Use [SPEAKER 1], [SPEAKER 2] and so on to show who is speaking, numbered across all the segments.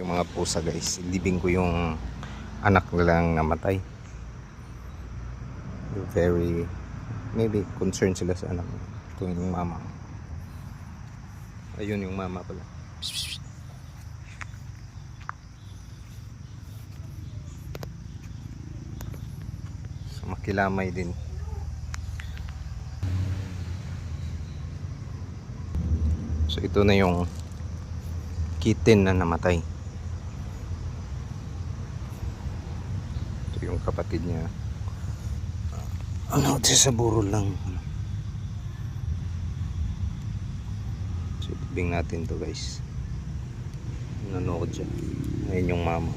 [SPEAKER 1] Yung mga pusa guys, libing ko yung anak nilang namatay. Very, maybe concerned sila sa anak. Ito yung mama. Ayun yung mama pala. So, makilamay din. So ito na yung kitten na namatay. Ito yung kapatid niya. Ano, sa burol lang. So ibing natin to guys. Nanood siya. Ayun yung mama.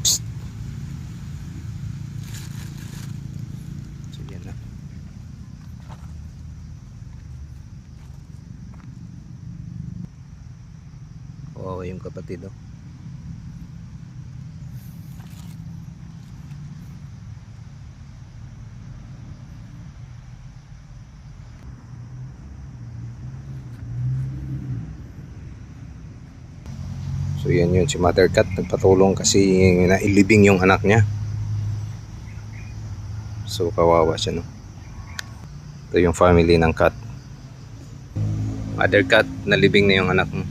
[SPEAKER 1] Psst. So yan na. Oo, yung kapatid oh. So yan yun, si Mother Cat nagpatulong kasi nailibing yung anak niya. So kawawa siya no. Ito yung family ng cat. Mother Cat, nalibing na yung anak mo.